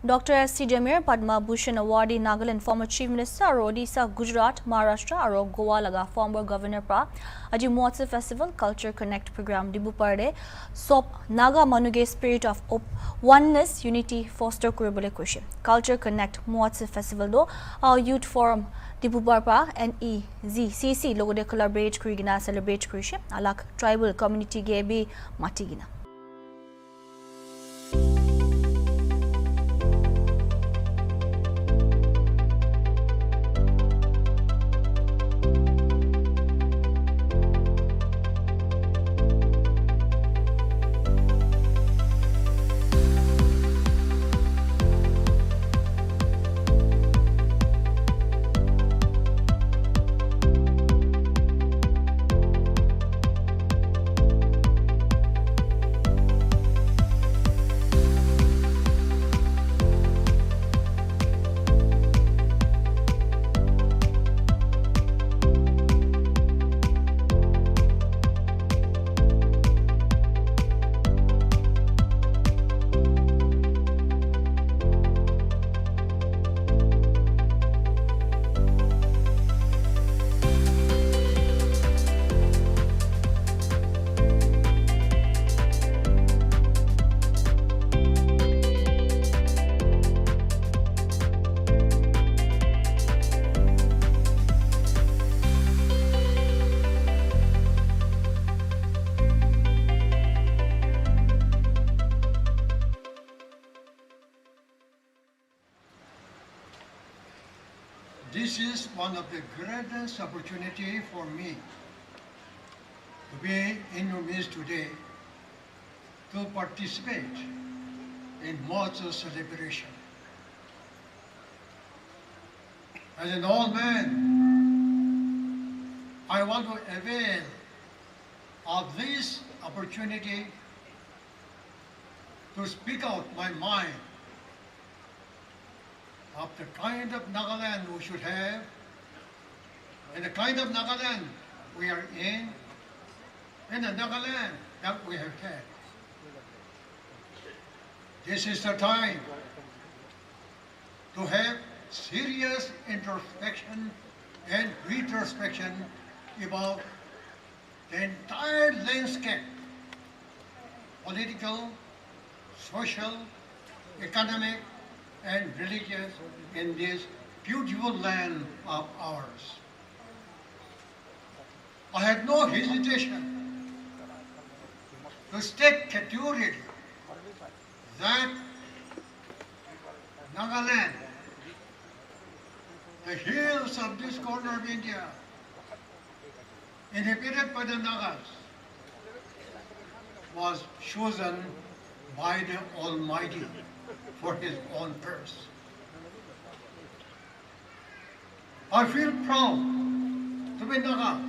Dr. S.C. Jamir Padma Bhushan awardee Nagaland former Chief Minister Odisha, Gujarat, Maharashtra and Goa laga former Governor pra aji Moatsu Festival Culture Connect program Diphupar de sop Naga Manuge spirit of oneness unity foster kuribole koise. Culture Connect Moatsu Festival do our youth forum Diphupar pra NEZCC logo de collaborate kurigina celebrate koise alak tribal community ge bi matigina. This is one of the greatest opportunity for me to be in your midst today to participate in Moatsu celebration. As an old man, I want to avail of this opportunity to speak out my mind of the kind of Nagaland we should have and the kind of Nagaland we are in and the Nagaland that we have had. This is the time to have serious introspection and retrospection about the entire landscape, political, social, economic, and religious in this beautiful land of ours. I had no hesitation to state categorically that Nagaland, the hills of this corner of India, inhabited by the Nagas, was chosen by the Almighty for his own purpose. I feel proud to be Naga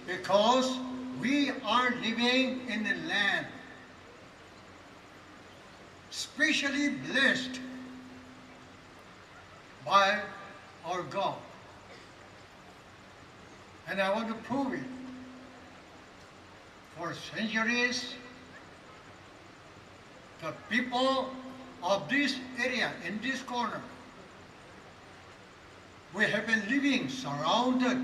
because we are living in a land specially blessed by our God. And I want to prove it. For centuries, the people of this area, in this corner, we have been living surrounded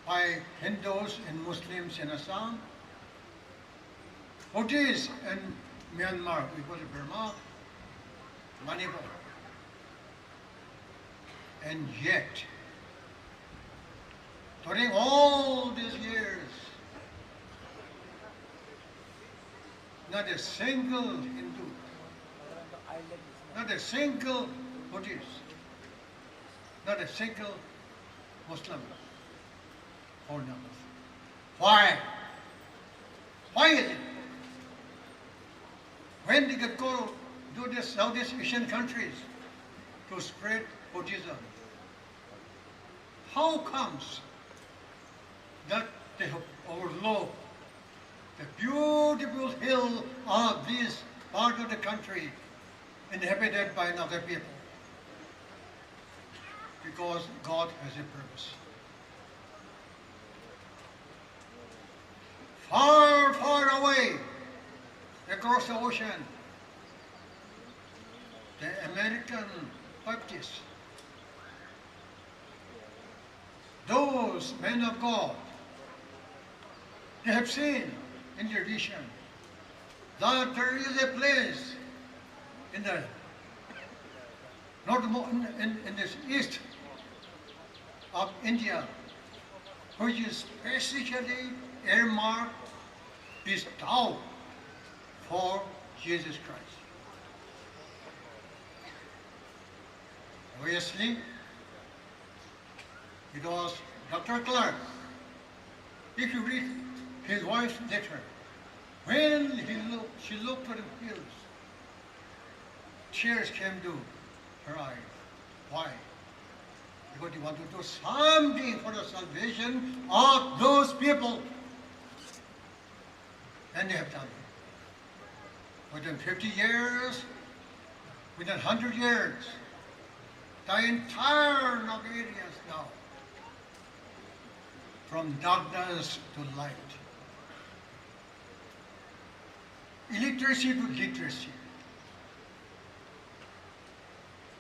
by Hindus and Muslims in Assam, Buddhists in Myanmar, we call it Burma, Manipur. And yet, during all these years, not a single Hindu, not a single Buddhist, not a single Muslim or none. Why? Why is it? When did it go to the Southeast Asian countries to spread Buddhism? How comes that they have overlooked the beautiful hill of this part of the country inhabited by another people? Because God has a purpose. Far, far away, across the ocean, American Baptists. Those men of God, they have seen in their vision that there is a place in the in the east of India, which is specifically earmarked, bestowed for Jesus Christ. Obviously, it was Dr. Clark. If you read his wife's letter, when she looked at the hills, tears came to her eyes. Why? Because he wanted to do something for the salvation of those people. And they have done it. Within 50 years, within 100 years, the entire Naga areas now, from darkness to light, illiteracy to literacy.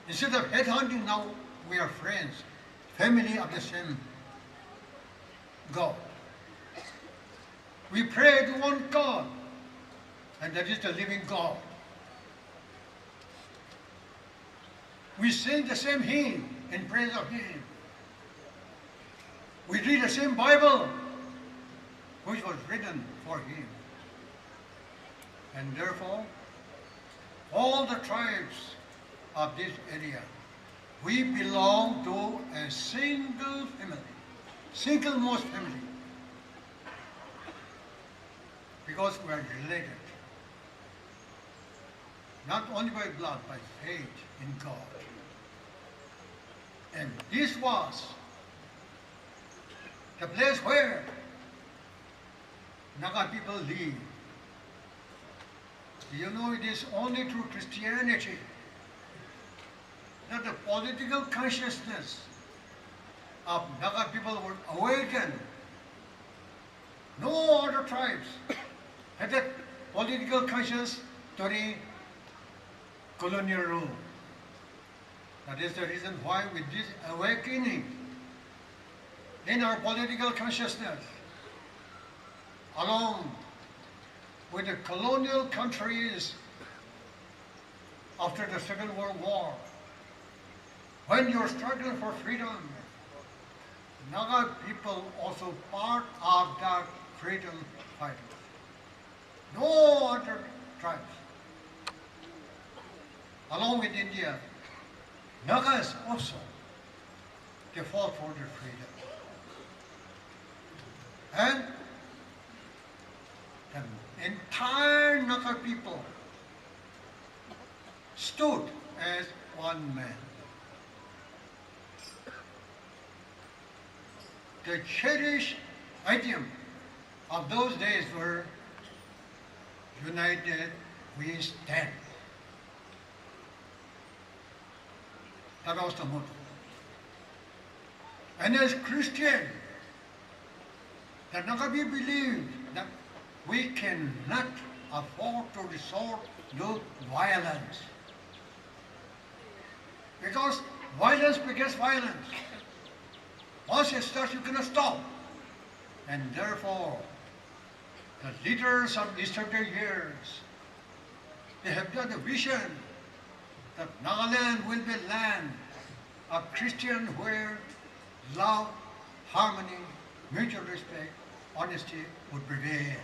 Instead of headhunting, now we are friends, family of the same God. We pray to one God, and that is the living God. We sing the same hymn in praise of Him. We read the same Bible, which was written for Him. And therefore, all the tribes of this area, we belong to a single family, single-most family, because we are related, not only by blood, by faith in God. And this was the place where Naga people live. You know, it is only through Christianity that the political consciousness of Naga people were awakened. No other tribes had that political consciousness during colonial rule. That is the reason why with this awakening in our political consciousness, along with the colonial countries after the Second World War, when you're struggling for freedom, Naga people also part of that freedom fighting. No other tribes. Along with India, Nagas also, they fought for their freedom. And the entire Naga people stood as one man. The cherished idiom of those days were, united we stand. That was the motto. And as Christian, the Nagabi believed that we cannot afford to resort to violence. Because violence begets violence. Once it starts, you cannot stop. And therefore, the leaders of yesterday years, they have got a vision that Nagaland will be land of Christian where love, harmony, mutual respect, honesty would prevail.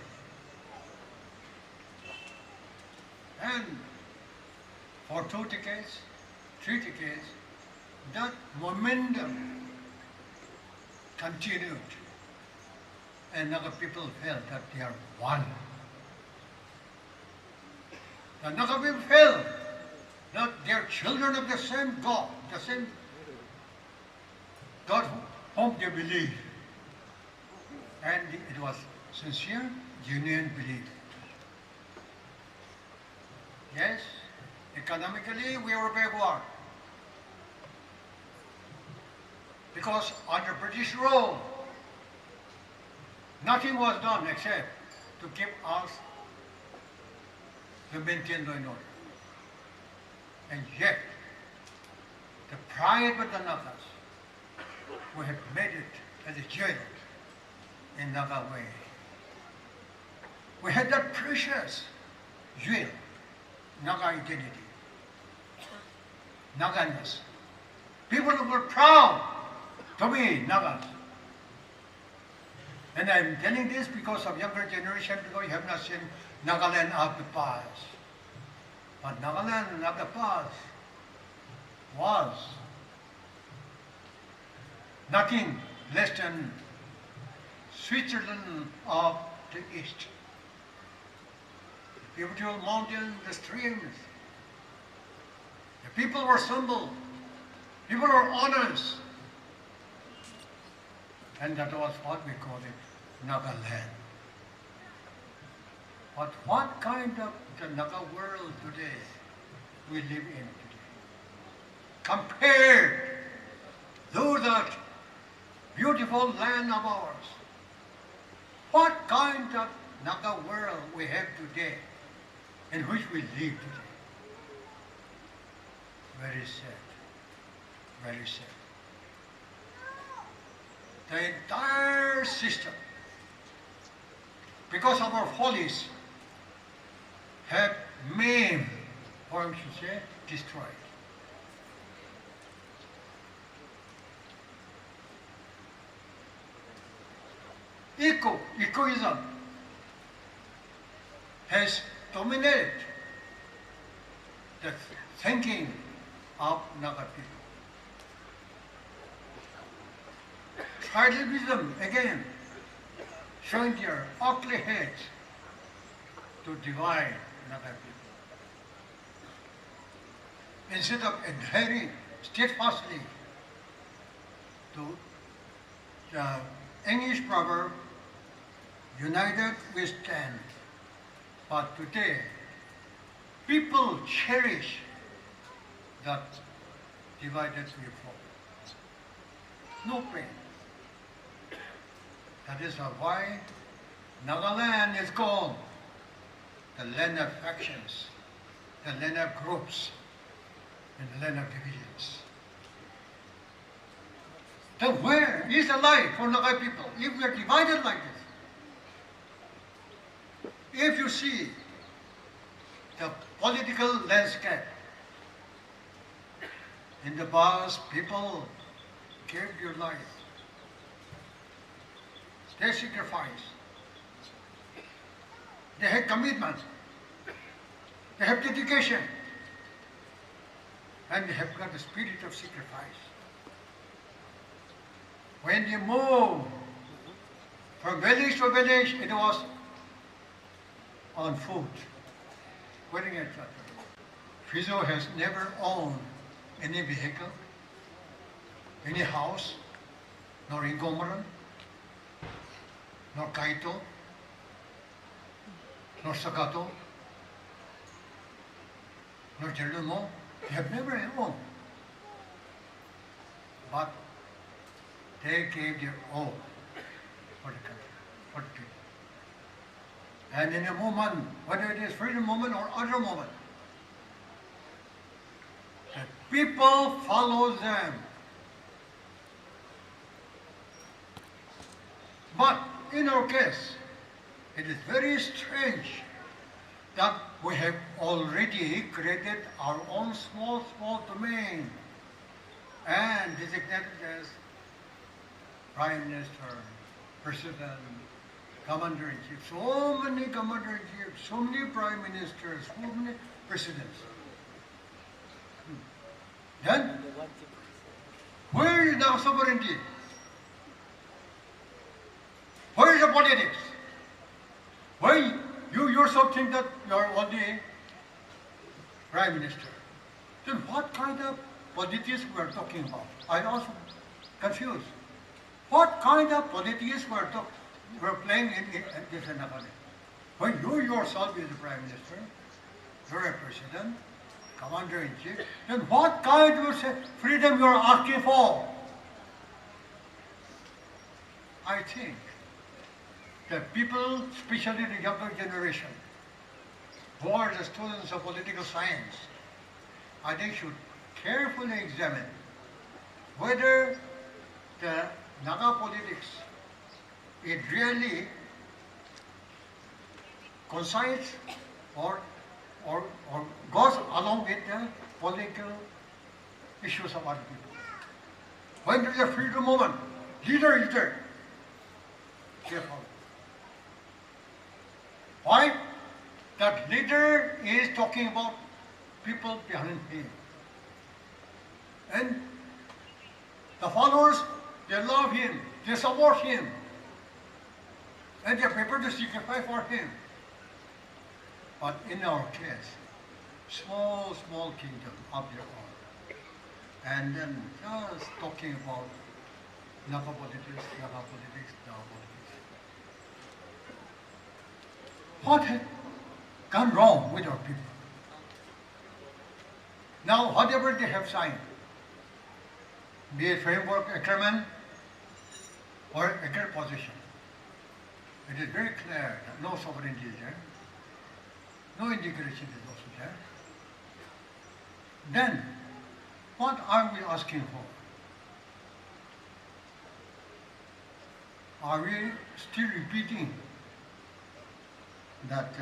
And for 2 decades, 3 decades, that momentum continued. And Naga people felt that they are one. The Naga people felt that they are children of the same God, the same God whom they believe. And it was sincere, genuine belief. Yes, economically we were backward. Because under British rule, nothing was done except to keep us to maintain law and order. And yet, the pride of the Nagas. We have made it as a jail in Naga way. We had that precious jewel, Naga identity, Naganess. People were proud to be Nagas. And I'm telling this because of younger generation, because you have not seen Nagaland of the past. But Nagaland of the past was nothing less than Switzerland of the East. The beautiful mountains, the streams. The people were humble. People were honest. And that was what we call it, Nagaland. But what kind of the Naga world today we live in today? Compared to that beautiful land of ours, what kind of Naga world we have today in which we live today? Very sad, very sad. The entire system, because of our follies, have maimed, or I should say, destroyed. Egoism has dominated the thinking of Naga people. Tribalism, again, showing their ugly heads to divide Naga people. Instead of adhering steadfastly to the English proverb, united we stand. But today, people cherish that divided we fall. No pain. That is why Nagaland is called the land of factions, the land of groups, and the land of divisions. Then where is the life for Naga people if we are divided like this? If you see the political landscape, in the past people gave their life. They sacrificed. They had commitment. They have dedication. And they have got the spirit of sacrifice. When they moved from village to village, it was on foot, wearing a tractor. Fizo has never owned any vehicle, any house, nor Ingomaran, nor Kaito, nor Sakato, nor Jerumo. They have never owned. But they gave their all for the country, for the people. And in a moment, whether it is freedom moment or other moment, the people follow them. But in our case, it is very strange that we have already created our own small domain and designated as Prime Minister, President, Commander-in-Chief, so many Commander-in-Chief, so many Prime Ministers, so many Presidents. Then, where is the sovereignty? Where is the politics? Why you yourself think that you are only Prime Minister? Then what kind of politics we are talking about? I also confused. What kind of politics we are playing in this Nagaland? When you yourself is the Prime Minister, you are a President, Commander-in-Chief, then what kind of freedom you are asking for? I think that people, especially the younger generation, who are the students of political science, I think should carefully examine whether the Naga politics it really coincides or goes along with the political issues of other people. When there is a freedom movement, leader is there. Careful. Why? That leader is talking about people behind him. And the followers, they love him, they support him, and they are prepared to sacrifice for him. But in our case, small kingdom of their own. And then just talking about Naga politics. What had gone wrong with our people? Now, whatever they have signed, be it framework agreement or agreed position, it is very clear that no sovereignty is there, no integration is also there. Then, what are we asking for? Are we still repeating that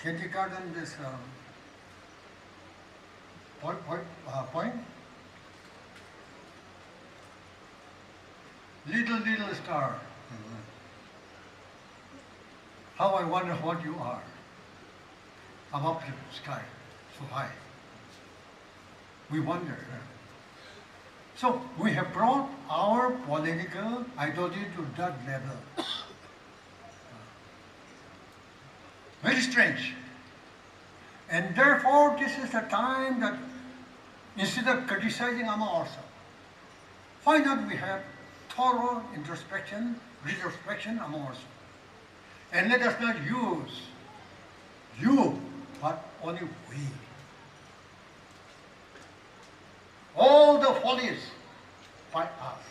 kindergarten, this point? Little star, how I wonder what you are above the sky, so high. We wonder. So we have brought our political ideology to that level. Very strange. And therefore, this is the time that instead of criticizing among ourselves, why not we have thorough introspection, retrospection among ourselves? And let us not use you, but only we. All the follies by us.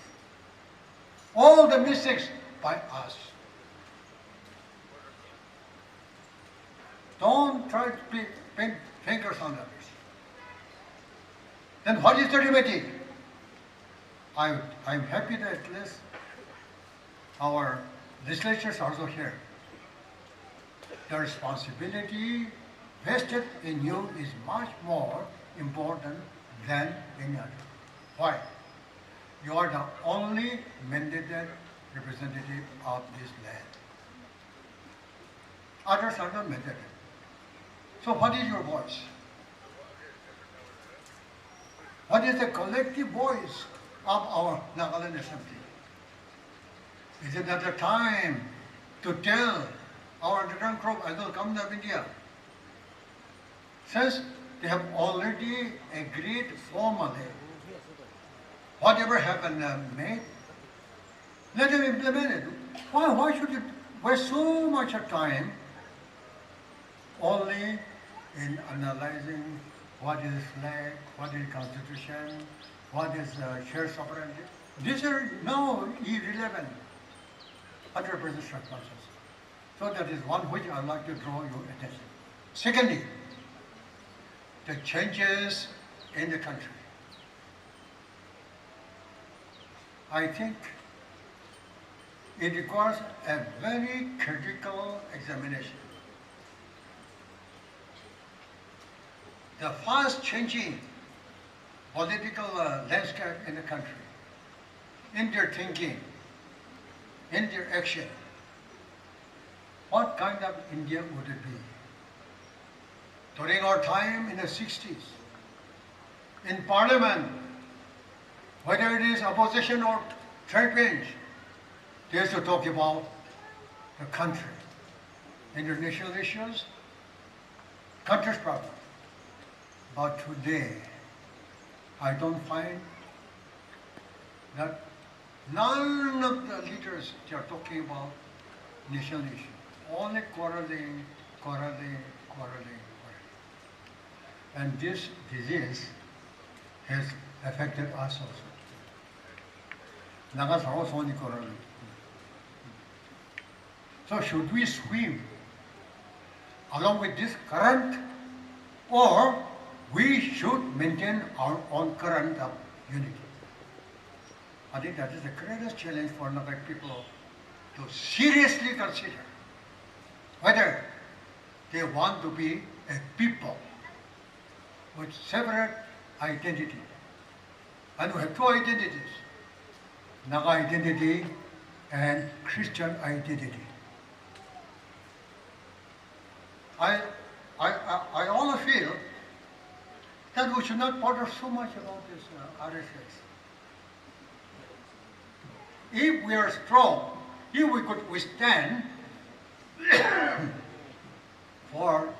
All the mistakes by us. Don't try to paint fingers on others. Then what is the remedy? I'm happy that at least our legislatures are also here. The responsibility vested in you is much more important than any other. Why? You are the only mandated representative of this land. Others are not mandated. So what is your voice? What is the collective voice of our Nagaland Assembly? Is it not the time to tell our underground group, I will come to India, since they have already agreed formally, whatever have been made, let them implement it. Why should you waste so much of time only in analyzing what is flag, what is constitution, what is shared sovereignty? These are now irrelevant under present circumstances. So that is one which I would like to draw your attention. Secondly, the changes in the country. I think it requires a very critical examination. The fast changing political landscape in the country, in their thinking, in their action, what kind of India would it be? During our time in the 60s, in Parliament, whether it is opposition or third bench, they used to talk about the country, international issues, country's problem. But today, I don't find that none of the leaders they are talking about national issues. Only quarreling. And this disease has affected us also. Nagas are also only quarreling. So should we swim along with this current, or we should maintain our own current of unity. I think that is the greatest challenge for Naga people to seriously consider whether they want to be a people with separate identity. And we have two identities, Naga identity and Christian identity. I always feel that we should not bother so much about this RSS. If we are strong, if we could withstand for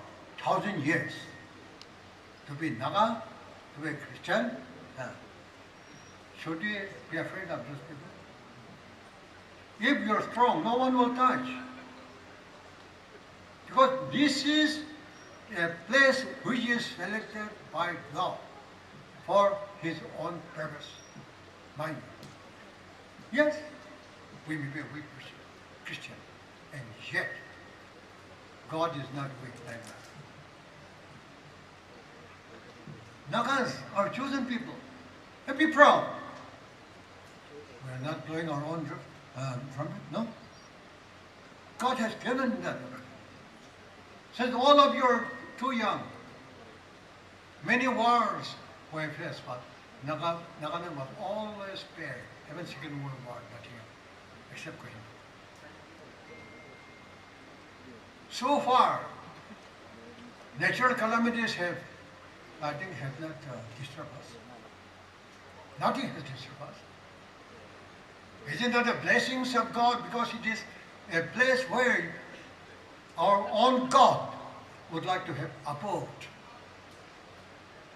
1,000 years to be Naga, to be Christian, should we be afraid of those people? If you are strong, no one will touch. Because this is a place which is selected by God for His own purpose. Mind you. Yes, we may be a weak Christian, and yet God is not weak like that. Nagas are chosen people. And be proud. We are not blowing our own trumpet, no. God has given that. Since all of you are too young, many wars were faced, but Nagaland was always spared. Even Second World War, nothing except Korea. So far, natural calamities have, I think, have not disturbed us. Nothing has disturbed us. Isn't that the blessings of God? Because it is a place where our own God would like to have abode.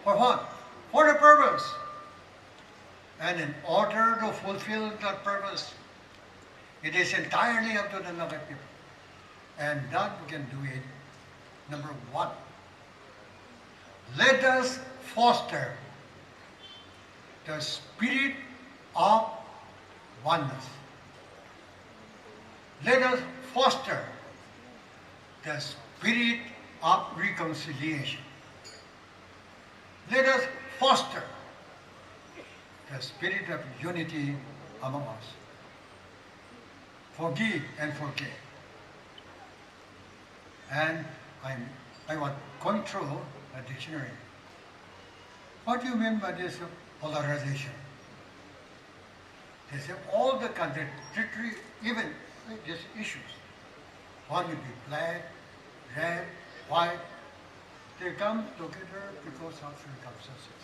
For what? For a purpose. And in order to fulfill that purpose, it is entirely up to the Naga people. And that we can do it. Number one, let us foster the spirit of oneness. Let us foster the spirit of reconciliation. Let us foster the spirit of unity among us. Forgive and forget. And I was going through a dictionary. What do you mean by this polarization? They say all the contradictory, even these issues. One will be black, red, white. They come together because of circumstances.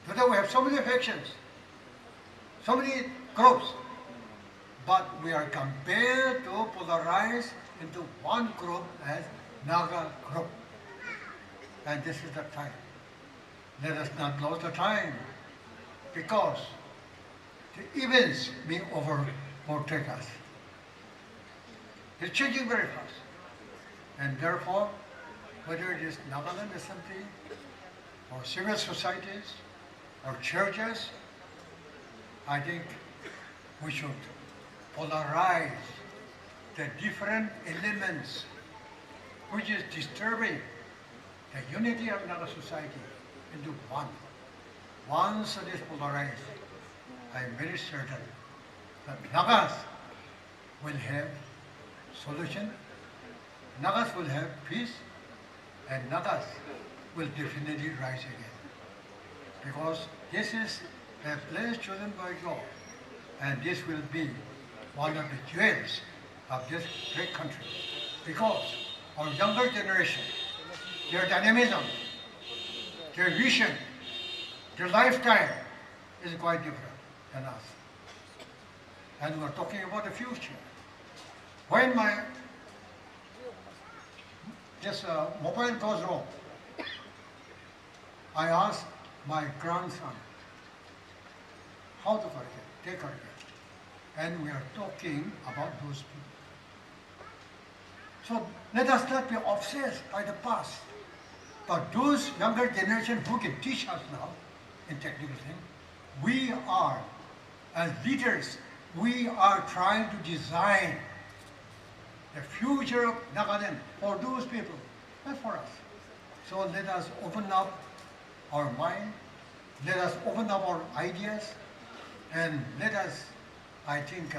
Today we have so many factions, so many groups, but we are compelled to polarize into one group as Naga group. And this is the time. Let us not lose the time, because the events may overtake us. It's changing very fast. And therefore, whether it is Nagaland Assembly, or civil societies, or churches, I think we should polarize the different elements which is disturbing the unity of Naga society into one. Once it is polarized, I am very certain that Nagas will have solution, Nagas will have peace, and Nagas will definitely rise again. Because this is a place chosen by God, and this will be one of the jewels of this great country. Because our younger generation, their dynamism, their vision, their lifestyle is quite different than us. And we're talking about the future. When this mobile goes wrong, I asked my grandson how to correct it, take care of it. And we are talking about those people. So let us not be obsessed by the past. But those younger generation who can teach us now in technical things, we are, as leaders, we are trying to design the future of Nagaland for those people, not for us. So let us open up our mind, let us open up our ideas, and let us, I think,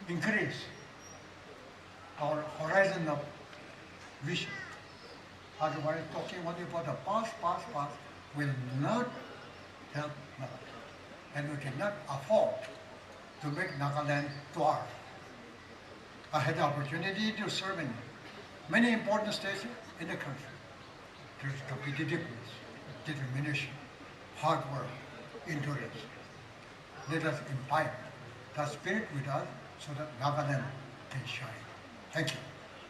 increase our horizon of vision. Otherwise, talking only about the past will not help Nagaland. And we cannot afford to make Nagaland dwarf. I had the opportunity to serve in many important states in the country. There's competitiveness, determination, hard work, endurance. Let us imbibe that spirit with us so that Nagaland can shine. Thank you.